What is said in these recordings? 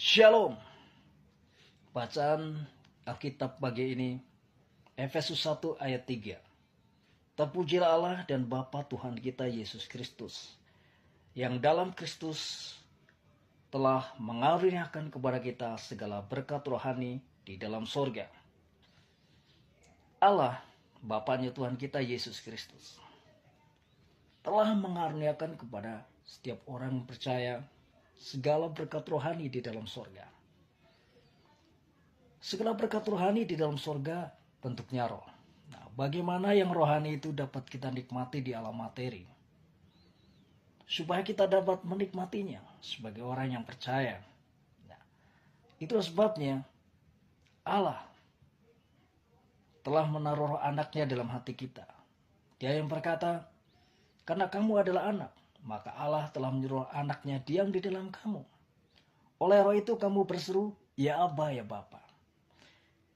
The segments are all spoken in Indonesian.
Shalom. Bacaan Alkitab pagi ini Efesus 1 ayat 3. Terpujilah Allah dan Bapa Tuhan kita Yesus Kristus, yang dalam Kristus telah mengaruniakan kepada kita segala berkat rohani di dalam sorga. Allah, Bapanya Tuhan kita Yesus Kristus, telah mengaruniakan kepada setiap orang yang percaya segala berkat rohani di dalam sorga. Segala berkat rohani di dalam sorga bentuknya roh. Nah, bagaimana yang rohani itu dapat kita nikmati di alam materi? Supaya kita dapat menikmatinya sebagai orang yang percaya. Nah, itulah sebabnya Allah telah menaruh roh anaknya dalam hati kita. Dia yang berkata, karena kamu adalah anak, maka Allah telah menyuruh anaknya diam di dalam kamu. Oleh roh itu kamu berseru, ya Aba, ya Bapa.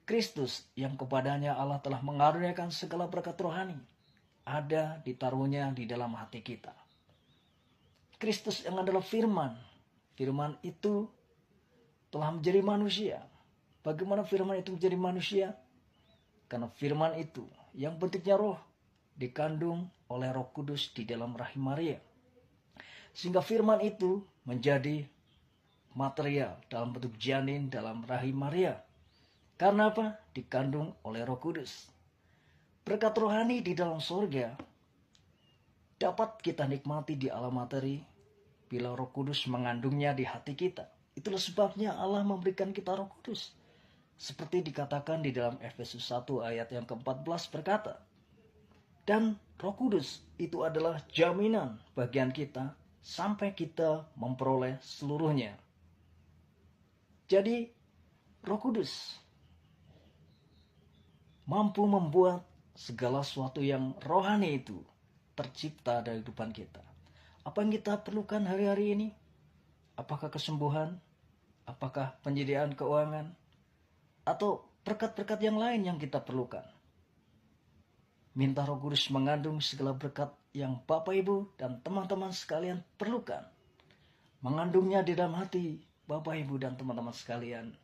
Kristus yang kepadanya Allah telah mengaruniakan segala berkat rohani, ada ditaruhnya di dalam hati kita. Kristus yang adalah firman. Firman itu telah menjadi manusia. Bagaimana firman itu menjadi manusia? Karena firman itu yang bentuknya roh dikandung oleh Roh Kudus di dalam rahim Maria. Sehingga firman itu menjadi material dalam bentuk janin dalam rahim Maria. Karena apa? Dikandung oleh Roh Kudus. Berkat rohani di dalam surga dapat kita nikmati di alam materi bila Roh Kudus mengandungnya di hati kita. Itulah sebabnya Allah memberikan kita Roh Kudus. Seperti dikatakan di dalam Efesus 1 ayat yang ke-14 berkata, dan Roh Kudus itu adalah jaminan bagian kita sampai kita memperoleh seluruhnya. Jadi Roh Kudus mampu membuat segala sesuatu yang rohani itu tercipta dari kehidupan kita. Apa yang kita perlukan hari-hari ini? Apakah kesembuhan? Apakah penyediaan keuangan? Atau berkat-berkat yang lain yang kita perlukan? Minta Roh Kudus mengandung segala berkat yang Bapak Ibu dan teman-teman sekalian perlukan. Mengandungnya di dalam hati Bapak Ibu dan teman-teman sekalian.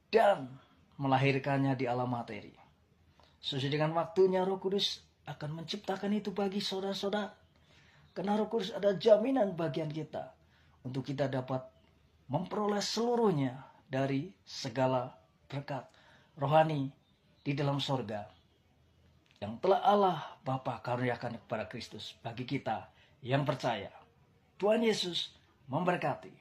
Dan melahirkannya di alam materi. Sesuai dengan waktunya Roh Kudus akan menciptakan itu bagi saudara-saudara. Karena Roh Kudus ada jaminan bagian kita. Untuk kita dapat memperoleh seluruhnya dari segala berkat rohani di dalam sorga. Yang telah Allah Bapa karuniakan kepada Kristus bagi kita yang percaya. Tuhan Yesus memberkati.